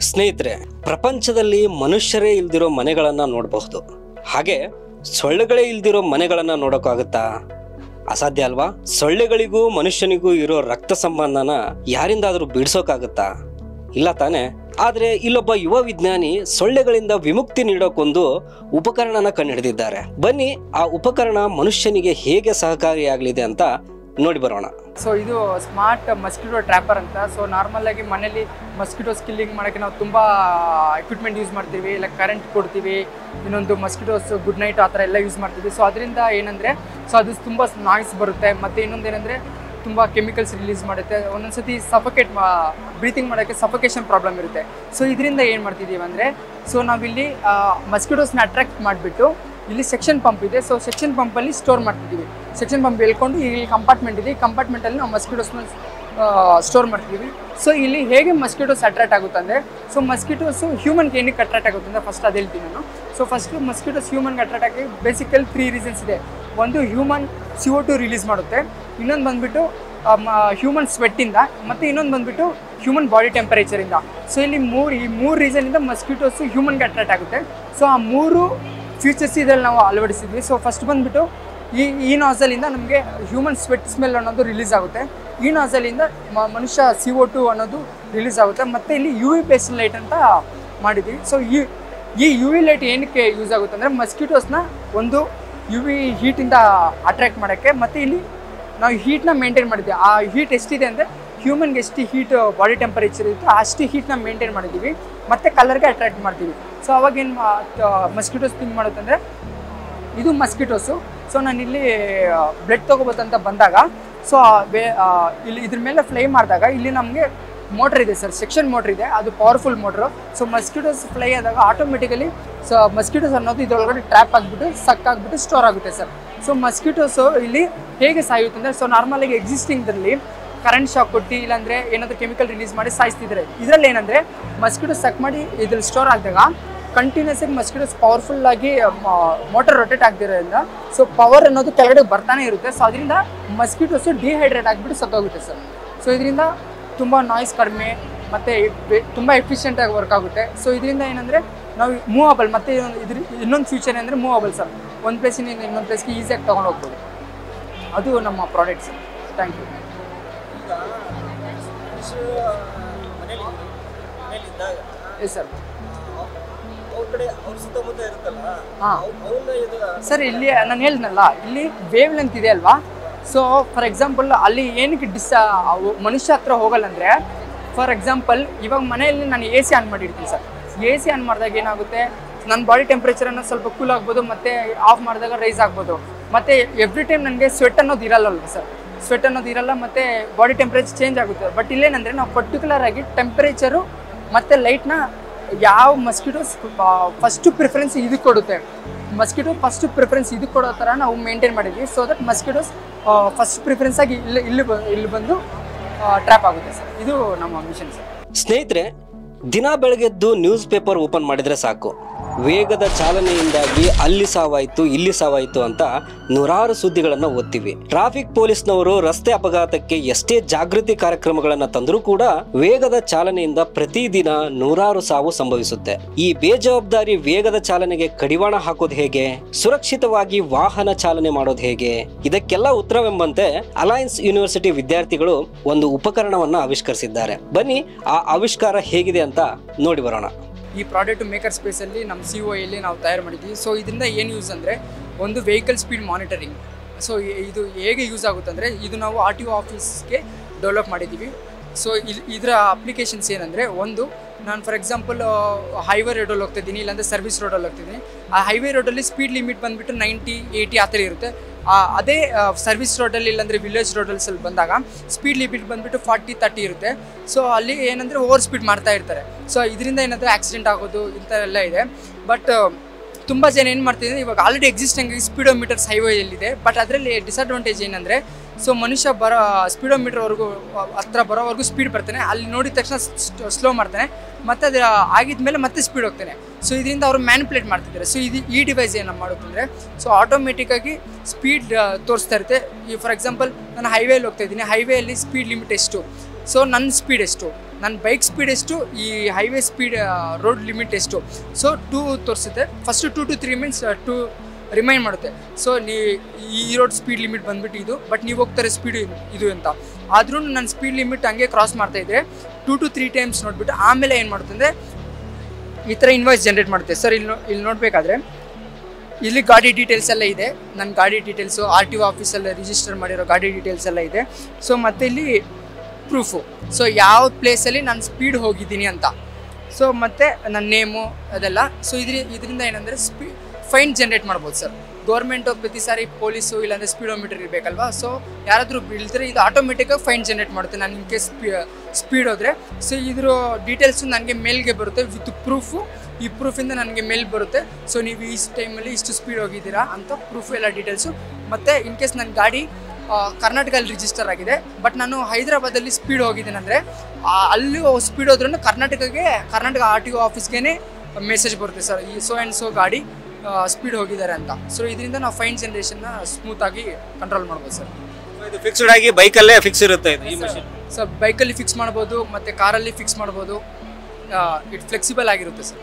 ಸ್ನೇಹಿತರೆ, ಪ್ರಪಂಚದಲ್ಲಿ ಮನುಷ್ಯರೇ ಇಲ್ದಿರೋ ಮನೆಗಳನ್ನ ನೋಡಬಹುದು. ಹಾಗೆ ಸೊಳ್ಳೆಗಳೇ ಇಲ್ದಿರೋ ಮನೆಗಳನ್ನ ನೋಡೋಕ್ಕಾಗುತ್ತಾ? ಅಸಾಧ್ಯ ಅಲ್ವಾ? ಸೊಳ್ಳೆಗಳಿಗೂ ಮನುಷ್ಯನಿಗೂ ಇರೋ ರಕ್ತ ಸಂಬಂಧನ ಯಾರಿಂದಾದ್ರೂ ಬಿಡಿಸೋಕ್ಕಾಗುತ್ತಾ? ಇಲ್ಲ ತಾನೆ. ಆದ್ರೆ ಇಲ್ಲೊಬ್ಬ ಯುವ ವಿಜ್ಞಾನಿ ಸೊಳ್ಳೆಗಳಿಂದ ವಿಮುಕ್ತಿ ನೀಡೋಕೊಂದು ಉಪಕರಣನ ಕಂಡುಹಿಡಿದಿದ್ದಾರೆ. ಬನ್ನಿ ಆ ಉಪಕರಣ ಮನುಷ್ಯನಿಗೆ ಹೇಗೆ ಸಹಕಾರಿಯಾಗಲಿದೆ ಅಂತ ನೋಡಿ ಬರೋಣ. ಸೊ ಇದು ಸ್ಮಾರ್ಟ್ ಮಸ್ಕಿಟೋ ಟ್ರ್ಯಾಪರ್ ಅಂತ. ಸೊ ನಾರ್ಮಲ್ ಆಗಿ ಮನೇಲಿ ಮಸ್ಕಿಟೋಸ್ ಕಿಲ್ಲಿಂಗ್ ಮಾಡೋಕ್ಕೆ ನಾವು ತುಂಬ ಎಕ್ವಿಪ್ಮೆಂಟ್ ಯೂಸ್ ಮಾಡ್ತೀವಿ, ಲೈಕ್ ಕರೆಂಟ್ ಕೊಡ್ತೀವಿ, ಇನ್ನೊಂದು ಮಸ್ಕಿಟೋಸ್ ಗುಡ್ ನೈಟ್ ಆ ಥರ ಎಲ್ಲ ಯೂಸ್ ಮಾಡ್ತೀವಿ. ಸೊ ಅದರಿಂದ ಏನಂದರೆ ಅದು ತುಂಬ ನಾಯ್ಸ್ ಬರುತ್ತೆ. ಮತ್ತು ಇನ್ನೊಂದು ಏನಂದರೆ ತುಂಬ ಕೆಮಿಕಲ್ಸ್ ರಿಲೀಸ್ ಮಾಡುತ್ತೆ. ಒಂದೊಂದ್ಸತಿ ಸಫೋಕೇಟ್ ಬ್ರೀತಿಂಗ್ ಮಾಡೋಕ್ಕೆ ಸಫೋಕೇಶನ್ ಪ್ರಾಬ್ಲಮ್ ಇರುತ್ತೆ. ಸೊ ಇದರಿಂದ ಏನು ಮಾಡ್ತಿದ್ದೀವಿ ಅಂದರೆ, ಸೊ ನಾವಿಲ್ಲಿ ಮಸ್ಕಿಟೋಸ್ನ ಅಟ್ರಾಕ್ಟ್ ಮಾಡಿಬಿಟ್ಟು ಇಲ್ಲಿ ಸೆಕ್ಷನ್ ಪಂಪ್ ಇದೆ. ಸೊ ಸೆಕ್ಷನ್ ಪಂಪಲ್ಲಿ ಸ್ಟೋರ್ ಮಾಡ್ತಿದ್ದೀವಿ. ಸೆಕ್ಷನ್ ಪಂಪ್ ಹೇಳ್ಕೊಂಡು ಇಲ್ಲಿ ಕಂಪಾರ್ಟ್ಮೆಂಟ್ ಇದೆ. ಈ ಕಂಪಾರ್ಟ್ಮೆಂಟಲ್ಲಿ ನಾವು ಮಸ್ಕಿಟೋಸ್ನ ಸ್ಟೋರ್ ಮಾಡ್ತೀವಿ. ಸೊ ಇಲ್ಲಿ ಹೇಗೆ ಮಸ್ಕಿಟೋಸ್ ಅಟ್ರಾಕ್ಟ್ ಆಗುತ್ತೆ ಅಂದರೆ, ಸೊ ಮಸ್ಕಿಟೋಸು ಹ್ಯೂಮನ್ಗೆ ಏನಕ್ಕೆ ಅಟ್ರಾಕ್ಟ್ ಆಗುತ್ತೆ ಅಂತ ಫಸ್ಟ್ ಅದು ಹೇಳ್ತೀನಿ ನಾನು. ಸೊ ಫಸ್ಟು ಮಸ್ಕಿಟೋಸ್ ಹ್ಯೂಮನ್ಗೆ ಅಟ್ರಾಕ್ಟ್ ಆಗಿ ಬೇಸಿಕಲಿ 3 ರೀಸನ್ಸ್ ಇದೆ. ಒಂದು ಹ್ಯೂಮನ್ CO2 ರಿಲೀಸ್ ಮಾಡುತ್ತೆ, ಇನ್ನೊಂದು ಬಂದುಬಿಟ್ಟು ಹ್ಯೂಮನ್ ಸ್ವೆಟ್ಟಿಂದ, ಮತ್ತು ಇನ್ನೊಂದು ಬಂದುಬಿಟ್ಟು ಹ್ಯೂಮನ್ ಬಾಡಿ ಟೆಂಪರೇಚರಿಂದ. ಸೊ ಇಲ್ಲಿ ಈ ಮೂರು ರೀಸನಿಂದ ಮಸ್ಕಿಟೋಸು ಹ್ಯೂಮನ್ಗೆ ಅಟ್ರಾಕ್ಟ್ ಆಗುತ್ತೆ. ಸೊ ಆ 3 ಫೀಚರ್ಸ್ ಇದರಲ್ಲಿ ನಾವು ಅಳವಡಿಸಿದ್ವಿ. ಸೊ ಫಸ್ಟ್ ಬಂದುಬಿಟ್ಟು ಈ ನಾಸಲಿಂದ ನಮಗೆ ಹ್ಯೂಮನ್ ಸ್ವೆಟ್ ಸ್ಮೆಲ್ ಅನ್ನೋದು ರಿಲೀಸ್ ಆಗುತ್ತೆ. ಈ ನಾಸಲಿಂದ ಮನುಷ್ಯ CO2 ಅನ್ನೋದು ರಿಲೀಸ್ ಆಗುತ್ತೆ. ಮತ್ತು ಇಲ್ಲಿ UV ಬೇಸ್ಡ್ ಲೈಟ್ ಅಂತ ಮಾಡಿದ್ದೀವಿ. ಸೊ ಈ UV ಲೈಟ್ ಏನಕ್ಕೆ ಯೂಸ್ ಆಗುತ್ತೆ ಅಂದರೆ, ಮಸ್ಕಿಟೋಸ್ನ ಒಂದು UV ಹೀಟಿಂದ ಅಟ್ರ್ಯಾಕ್ಟ್ ಮಾಡೋಕ್ಕೆ, ಮತ್ತು ಇಲ್ಲಿ ನಾವು ಹೀಟ್ನ ಮೇಂಟೈನ್ ಮಾಡಿದ್ದೀವಿ. ಆ ಹೀಟ್ ಎಷ್ಟಿದೆ ಅಂದರೆ ಹ್ಯೂಮನ್ಗೆ ಎಷ್ಟು ಹೀಟ್ ಬಾಡಿ ಟೆಂಪರೇಚರ್ ಇತ್ತು ಅಷ್ಟು ಹೀಟ್ನ ಮೇಂಟೈನ್ ಮಾಡಿದ್ದೀವಿ, ಮತ್ತು ಕಲರ್ಗೆ ಅಟ್ರ್ಯಾಕ್ಟ್ ಮಾಡ್ತೀವಿ. ಸೊ ಅವಾಗೇನು ಮಸ್ಕಿಟೋಸ್ ಥಿಂಕ್ ಮಾಡುತ್ತೆ ಅಂದರೆ, ಇದು ಮಸ್ಕಿಟೋಸು. ಸೊ ನಾನಿಲ್ಲಿ ಬ್ಲಡ್ ತೊಗೋಬೋದಂತ ಬಂದಾಗ, ಸೊ ಇಲ್ಲಿ ಇದ್ರ ಮೇಲೆ ಫ್ಲೈ ಮಾಡಿದಾಗ ಇಲ್ಲಿ ನಮಗೆ ಮೋಟ್ರ್ ಇದೆ ಸರ್, ಸೆಕ್ಷನ್ ಮೋಟ್ರ್ ಇದೆ, ಅದು powerful motor. So mosquitoes fly ಆದಾಗ ಆಟೋಮೆಟಿಕಲಿ ಸೊ ಮಸ್ಕಿಟೋಸ್ ಅನ್ನೋದು ಇದರೊಳಗಡೆ ಟ್ರ್ಯಾಪ್ ಆಗಿಬಿಟ್ಟು ಸಕ್ ಆಗಿಬಿಟ್ಟು ಸ್ಟೋರ್ ಆಗುತ್ತೆ ಸರ್. ಸೊ ಮಸ್ಕಿಟೋಸು ಇಲ್ಲಿ ಹೇಗೆ ಸಾಯುತ್ತೆ ಅಂದರೆ, ಸೊ ನಾರ್ಮಲಾಗಿ ಎಕ್ಸಿಸ್ಟಿಂಗ್ದಲ್ಲಿ ಕರೆಂಟ್ ಶಾಕ್ ಕೊಟ್ಟು ಇಲ್ಲಾಂದರೆ ಏನಾದರೂ ಕೆಮಿಕಲ್ ರಿಲೀಸ್ ಮಾಡಿ ಸಾಯಿಸ್ತಿದ್ದಾರೆ. ಇದರಲ್ಲಿ ಏನಂದರೆ ಮಸ್ಕಿಟೋಸ್ ಸಕ್ ಮಾಡಿ ಇದ್ರಲ್ಲಿ ಸ್ಟೋರ್ ಆಗಿದಾಗ ಕಂಟಿನ್ಯೂಸ್ ಆಗಿ ಮಸ್ಕಿಟೋಸ್ ಪವರ್ಫುಲ್ಲಾಗಿ ಮೋಟರ್ ರೊಟೇಟ್ ಆಗ್ತಿರೋದ್ರಿಂದ ಸೊ ಪವರ್ ಅನ್ನೋದು ಕೆಳಗಡೆ ಬರ್ತಾನೆ ಇರುತ್ತೆ. ಸೊ ಅದರಿಂದ ಮಸ್ಕಿಟೋಸು ಡಿಹೈಡ್ರೇಟ್ ಆಗಿಬಿಟ್ಟು ಸತ್ತೋಗುತ್ತೆ ಸರ್. ಸೊ ಇದರಿಂದ ತುಂಬ ನಾಯ್ಸ್ ಕಡಿಮೆ ಮತ್ತು ತುಂಬ ಎಫಿಷಿಯೆಂಟಾಗಿ ವರ್ಕ್ ಆಗುತ್ತೆ. ಸೊ ಇದರಿಂದ ಏನಂದರೆ ನಾವು ಮೂವಬಲ್, ಮತ್ತು ಇನ್ನೊಂದು ಫ್ಯೂಚರ್ ಏನಂದರೆ ಮೂವಬಲ್ ಸರ್. ಒಂದು ಪ್ಲೇಸಿಂದ ಇನ್ನೊಂದು ಪ್ಲೇಸ್ಗೆ ಈಸಿಯಾಗಿ ತೊಗೊಂಡು ಹೋಗ್ಬೋದು. ಅದು ನಮ್ಮ product sir. Thank you. Yes sir. ಹಾಂ ಸರ್, ಇಲ್ಲಿ ನಾನು ಹೇಳಿದ್ನಲ್ಲ, ಇಲ್ಲಿ ವೇವ್ ಲೆಂತ್ ಇದೆ ಅಲ್ವಾ. ಸೊ ಫಾರ್ ಎಕ್ಸಾಂಪಲ್ ಅಲ್ಲಿ ಏನಕ್ಕೆ ಮನುಷ್ಯ ಹತ್ರ ಹೋಗಲ್ಲ ಅಂದರೆ, ಫಾರ್ ಎಕ್ಸಾಂಪಲ್ ಇವಾಗ ಮನೆಯಲ್ಲಿ ನಾನು AC ಆನ್ ಮಾಡಿರ್ತೀನಿ ಸರ್. AC ಆನ್ ಮಾಡಿದಾಗ ಏನಾಗುತ್ತೆ, ನನ್ನ ಬಾಡಿ ಟೆಂಪ್ರೇಚರನ್ನು ಸ್ವಲ್ಪ ಕೂಲ್ ಆಗ್ಬೋದು, ಮತ್ತು ಆಫ್ ಮಾಡಿದಾಗ ರೈಸ್ ಆಗ್ಬೋದು. ಮತ್ತು ಎವ್ರಿ ಟೈಮ್ ನನಗೆ ಸ್ವೆಟ್ ಅನ್ನೋದು ಇರಲ್ಲಲ್ವ ಸರ್, ಸ್ವೆಟ್ ಅನ್ನೋದು ಇರಲ್ಲ, ಮತ್ತು ಬಾಡಿ ಟೆಂಪ್ರೇಚರ್ ಚೇಂಜ್ ಆಗುತ್ತೆ. ಬಟ್ ಇಲ್ಲೇನಂದರೆ ನಾವು ಪರ್ಟಿಕ್ಯುಲರ್ ಆಗಿ ಟೆಂಪ್ರೇಚರು ಮತ್ತು ಲೈಟ್ನ ಯಾವ ಮಸ್ಕಿಟೋಸ್ ಫಸ್ಟು ಪ್ರಿಫರೆನ್ಸ್ ಇದಕ್ಕೆ ಕೊಡುತ್ತೆ, ಮಸ್ಕಿಟೋ ಫಸ್ಟ್ ಪ್ರಿಫರೆನ್ಸ್ ಇದಕ್ಕೆ ಕೊಡೋ ಥರ ನಾವು ಮೇಂಟೈನ್ ಮಾಡಿದ್ವಿ. So that mosquitoes first preference ಆಗಿ ಇಲ್ಲಿ ಬಂದು ಟ್ರ್ಯಾಪ್ ಆಗುತ್ತೆ ಸರ್. ಇದು ನಮ್ಮ ಮಿಷನ್ ಸರ್. ಸ್ನೇಹಿತರೆ, ದಿನ ಬೆಳಗ್ಗೆದ್ದು ನ್ಯೂಸ್ ಪೇಪರ್ ಓಪನ್ ಮಾಡಿದ್ರೆ ಸಾಕು, ವೇಗದ ಚಾಲನೆಯಿಂದಾಗಿ ಅಲ್ಲಿ ಸಾವಾಯಿತು ಇಲ್ಲಿ ಸಾವಾಯಿತು ಅಂತ ನೂರಾರು ಸುದ್ದಿಗಳನ್ನು ಓದ್ತೀವಿ. ಟ್ರಾಫಿಕ್ ಪೊಲೀಸ್ನವರು ರಸ್ತೆ ಅಪಘಾತಕ್ಕೆ ಎಷ್ಟೇ ಜಾಗೃತಿ ಕಾರ್ಯಕ್ರಮಗಳನ್ನು ತಂದರೂ ಕೂಡ ವೇಗದ ಚಾಲನೆಯಿಂದ ಪ್ರತಿದಿನ ನೂರಾರು ಸಾವು ಸಂಭವಿಸುತ್ತೆ. ಈ ಬೇಜವಾಬ್ದಾರಿ ವೇಗದ ಚಾಲನೆಗೆ ಕಡಿವಾಣ ಹಾಕೋದು ಹೇಗೆ, ಸುರಕ್ಷಿತವಾಗಿ ವಾಹನ ಚಾಲನೆ ಮಾಡೋದು ಹೇಗೆ, ಇದಕ್ಕೆಲ್ಲ ಉತ್ತರವೆಂಬಂತೆ ಅಲಯನ್ಸ್ ಯೂನಿವರ್ಸಿಟಿ ವಿದ್ಯಾರ್ಥಿಗಳು ಒಂದು ಉಪಕರಣವನ್ನ ಆವಿಷ್ಕರಿಸಿದ್ದಾರೆ. ಬನ್ನಿ ಆ ಆವಿಷ್ಕಾರ ಹೇಗಿದೆ ಅಂತ ನೋಡಿ ಬರೋಣ. ಈ ಪ್ರಾಡಕ್ಟ್ ಮೇಕರ್ ಸ್ಪೇಸಲ್ಲಿ ನಮ್ಮ COಯಲ್ಲಿ ನಾವು ತಯಾರು ಮಾಡಿದ್ದೀವಿ. ಸೊ ಇದರಿಂದ ಏನು ಯೂಸ್ ಅಂದರೆ, ಒಂದು ವೆಹಿಕಲ್ ಸ್ಪೀಡ್ ಮಾನಿಟರಿಂಗ್. ಸೊ ಇದು ಹೇಗೆ ಯೂಸ್ ಆಗುತ್ತೆ ಅಂದರೆ, ಇದು ನಾವು RTO ಆಫೀಸ್ಗೆ ಡೆವಲಪ್ ಮಾಡಿದ್ದೀವಿ. ಸೊ ಇದರ ಅಪ್ಲಿಕೇಶನ್ಸ್ ಏನಂದರೆ, ಒಂದು ನಾನು ಫಾರ್ ಎಕ್ಸಾಂಪಲ್ ಹೈವೇ ರೋಡಲ್ಲಿ ಹೋಗ್ತಿದ್ದೀನಿ, ಇಲ್ಲಾಂದರೆ ಸರ್ವಿಸ್ ರೋಡಲ್ಲಿ ಹೋಗ್ತಿದ್ದೀನಿ. ಆ ಹೈವೇ ರೋಡಲ್ಲಿ ಸ್ಪೀಡ್ ಲಿಮಿಟ್ ಬಂದುಬಿಟ್ಟು 90-80 ಆ ಥರ ಇರುತ್ತೆ. ಅದೇ ಸರ್ವಿಸ್ ರೋಡಲ್ಲಿ ಇಲ್ಲಾಂದರೆ ವಿಲೇಜ್ ರೋಡಲ್ಸಲ್ಲಿ ಬಂದಾಗ ಸ್ಪೀಡ್ ಲಿಮಿಟ್ ಬಂದುಬಿಟ್ಟು 40-30 ಇರುತ್ತೆ. ಸೊ ಅಲ್ಲಿ ಏನಂದರೆ ಓವರ್ ಸ್ಪೀಡ್ ಮಾಡ್ತಾ ಇರ್ತಾರೆ. ಸೊ ಇದರಿಂದ ಏನಾದರೂ ಆಕ್ಸಿಡೆಂಟ್ ಆಗೋದು ಇಂಥವೆಲ್ಲ ಇದೆ. ಬಟ್ ತುಂಬ ಜನ ಏನು ಮಾಡ್ತಿದ್ದಾರೆ, ಇವಾಗ ಆಲ್ರೆಡಿ ಎಕ್ಸಿಸ್ಟಿಂಗ್ ಸ್ಪೀಡೋಮೀಟರ್ಸ್ ಹೈವೇಯಲ್ಲಿದೆ. ಬಟ್ ಅದರಲ್ಲಿ ಡಿಸಡ್ವಾಂಟೇಜ್ ಏನಂದರೆ, ಸೊ ಮನುಷ್ಯ ಸ್ಪೀಡೋಮೀಟರ್ವರೆಗೂ ಹತ್ರ ಬರೋವರೆಗೂ ಸ್ಪೀಡ್ ಬರ್ತಾನೆ, ಅಲ್ಲಿ ನೋಡಿದ ತಕ್ಷಣ ಸ್ಲೋ ಮಾಡ್ತಾನೆ, ಮತ್ತು ಅದು ಆಗಿದ್ಮೇಲೆ ಮತ್ತೆ ಸ್ಪೀಡ್ ಹೋಗ್ತಾನೆ. ಸೊ ಇದರಿಂದ ಅವರು ಮ್ಯಾನಿಪುಲೇಟ್ ಮಾಡ್ತಿದ್ದಾರೆ. ಸೊ ಈ ಡಿವೈಸ್ ಏನು ಮಾಡುತ್ತಂದರೆ, ಸೊ ಆಟೋಮೆಟಿಕ್ಕಾಗಿ ಸ್ಪೀಡ್ ತೋರಿಸ್ತಾ ಇರುತ್ತೆ. ಈ ಫಾರ್ ಎಕ್ಸಾಂಪಲ್ ನಾನು ಹೈವೇಲಿ ಹೋಗ್ತಾ ಇದ್ದೀನಿ, ಹೈವೇಯಲ್ಲಿ ಸ್ಪೀಡ್ ಲಿಮಿಟ್ ಎಷ್ಟು, ಸೊ ನನ್ನ ಸ್ಪೀಡ್ ಎಷ್ಟು, ನನ್ನ ಬೈಕ್ ಸ್ಪೀಡ್ ಎಷ್ಟು, ಈ ಹೈವೇ ಸ್ಪೀಡ್ ರೋಡ್ ಲಿಮಿಟ್ ಎಷ್ಟು. ಸೊ 2 ತೋರಿಸುತ್ತೆ. ಫಸ್ಟು 2 to 3 ಮಿನಿಟ್ಸ್ 2 ರಿಮೈಂಡ್ ಮಾಡುತ್ತೆ. ಸೊ ಈ ರೋಡ್ ಸ್ಪೀಡ್ ಲಿಮಿಟ್ ಬಂದ್ಬಿಟ್ಟು ಇದು, ಬಟ್ ನೀವು ಹೋಗ್ತಾರೆ ಸ್ಪೀಡ್ ಇದು ಅಂತ. ಆದ್ರೂ ನನ್ನ ಸ್ಪೀಡ್ ಲಿಮಿಟ್ ಹಂಗೆ ಕ್ರಾಸ್ ಮಾಡ್ತಾ ಇದ್ದರೆ 2 to 3 ಟೈಮ್ಸ್ ನೋಡಿಬಿಟ್ಟು ಆಮೇಲೆ ಏನು ಮಾಡುತ್ತೆ ಅಂದರೆ ಈ ಥರ ಇನ್ವಾಯ್ಸ್ ಜನ್ರೇಟ್ ಮಾಡುತ್ತೆ. ಸರ್ ಇಲ್ಲಿ ನೋಡಬೇಕಾದ್ರೆ ಇಲ್ಲಿ ಗಾಡಿ ಡೀಟೇಲ್ಸ್ ಎಲ್ಲ ಇದೆ, ನನ್ನ ಗಾಡಿ ಡೀಟೇಲ್ಸು RTO ಆಫೀಸಲ್ಲಿ ರಿಜಿಸ್ಟರ್ ಮಾಡಿರೋ ಗಾಡಿ ಡೀಟೇಲ್ಸ್ ಎಲ್ಲ ಇದೆ. ಸೊ ಮತ್ತು ಇಲ್ಲಿ ಪ್ರೂಫು, ಸೊ ಯಾವ ಪ್ಲೇಸಲ್ಲಿ ನಾನು ಸ್ಪೀಡ್ ಹೋಗಿದ್ದೀನಿ ಅಂತ. ಸೊ ಮತ್ತು ನನ್ನ ನೇಮು ಅದೆಲ್ಲ. ಸೊ ಇದರಿಂದ ಏನಂದರೆ ಫೈನ್ ಜನ್ರೇಟ್ ಮಾಡ್ಬೋದು ಸರ್. ಗೌರ್ಮೆಂಟು ಪ್ರತಿ ಸಾರಿ ಪೊಲೀಸು ಇಲ್ಲಾಂದರೆ ಸ್ಪೀಡೋಮೀಟರ್ ಇರಬೇಕಲ್ವಾ. ಸೊ ಯಾರಾದರೂ ಬೀಳ್ತಾರೆ ಇದು ಆಟೋಮೆಟಿಕ್ಕಾಗಿ ಫೈನ್ ಜನ್ರೇಟ್ ಮಾಡುತ್ತೆ ನಾನು ಇನ್ ಕೇಸ್ ಸ್ಪೀಡ್ ಹೋದರೆ. ಸೊ ಇದ್ರ ಡೀಟೇಲ್ಸು ನನಗೆ ಮೇಲ್ಗೆ ಬರುತ್ತೆ ವಿತ್ ಪ್ರೂಫು. ಈ ಪ್ರೂಫಿಂದ ನನಗೆ ಮೇಲ್ ಬರುತ್ತೆ. ಸೊ ನೀವು ಈ ಟೈಮಲ್ಲಿ ಇಷ್ಟು ಸ್ಪೀಡ್ ಹೋಗಿದ್ದೀರಾ ಅಂತ ಪ್ರೂಫು ಎಲ್ಲ ಡೀಟೇಲ್ಸು. ಮತ್ತು ಇನ್ ಕೇಸ್ ನನ್ನ ಗಾಡಿ ಕರ್ನಾಟಕದಲ್ಲಿ ರಿಜಿಸ್ಟರ್ ಆಗಿದೆ, ಬಟ್ ನಾನು ಹೈದರಾಬಾದಲ್ಲಿ ಸ್ಪೀಡ್ ಹೋಗಿದ್ದೀನಿ ಅಂದರೆ ಅಲ್ಲಿ ಸ್ಪೀಡ್ ಹೋದ್ರೂ ಕರ್ನಾಟಕ RTO ಆಫೀಸ್ಗೆ ಮೆಸೇಜ್ ಬರುತ್ತೆ ಸರ್, ಈ ಸೋ ಆ್ಯಂಡ್ ಸೋ ಗಾಡಿ ಸ್ಪೀಡ್ ಹೋಗಿದ್ದಾರೆ ಅಂತ. ಸೊ ಇದರಿಂದ ನಾವು ಫೈನ್ ಜನ್ರೇಷನ್ನ ಸ್ಮೂತಾಗಿ ಕಂಟ್ರೋಲ್ ಮಾಡ್ಬೋದು ಸರ್. ಇದು ಫಿಕ್ಸ್ಡ್ ಆಗಿ ಬೈಕಲ್ಲೇ ಫಿಕ್ಸ್ ಇರುತ್ತೆ ಇದು ಈ ಮಷಿನ್? ಸರ್ ಬೈಕಲ್ಲಿ ಫಿಕ್ಸ್ ಮಾಡ್ಬೋದು ಮತ್ತು ಕಾರಲ್ಲಿ ಫಿಕ್ಸ್ ಮಾಡ್ಬೋದು. ಇಟ್ ಫ್ಲೆಕ್ಸಿಬಲ್ ಆಗಿರುತ್ತೆ ಸರ್.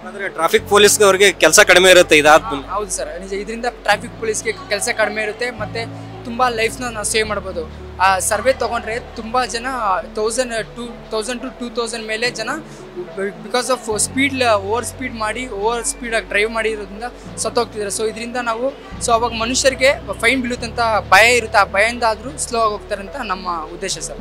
ಅಂದರೆ ಟ್ರಾಫಿಕ್ ಪೊಲೀಸ್ಗೆ ಅವ್ರಿಗೆ ಕೆಲಸ ಕಡಿಮೆ ಇರುತ್ತೆ ಇದಾದ್ಮೇಲೆ? ಹೌದು ಸರ್, ನಿಜ. ಇದರಿಂದ ಟ್ರಾಫಿಕ್ ಪೊಲೀಸ್ಗೆ ಕೆಲಸ ಕಡಿಮೆ ಇರುತ್ತೆ ಮತ್ತು ತುಂಬ ಲೈಫ್ನ ನಾವು ಸೇವ್ ಮಾಡ್ಬೋದು. ಆ ಸರ್ವೆ ತೊಗೊಂಡ್ರೆ ತುಂಬ ಜನ 1000 to 2000 ಮೇಲೆ ಜನ ಬಿಕಾಸ್ ಆಫ್ ಓವರ್ ಸ್ಪೀಡಾಗಿ ಡ್ರೈವ್ ಮಾಡಿರೋದ್ರಿಂದ ಸತ್ತೋಗ್ತಿದ್ದಾರೆ. ಸೊ ಇದರಿಂದ ನಾವು ಅವಾಗ ಮನುಷ್ಯರಿಗೆ ಫೈನ್ ಬೀಳುತ್ತಂತ ಭಯ ಇರುತ್ತೆ, ಆ ಭಯದಿಂದ ಆದರೂ ಸ್ಲೋ ಆಗಿ ಹೋಗ್ತಾರೆ ಅಂತ ನಮ್ಮ ಉದ್ದೇಶ ಸರ್.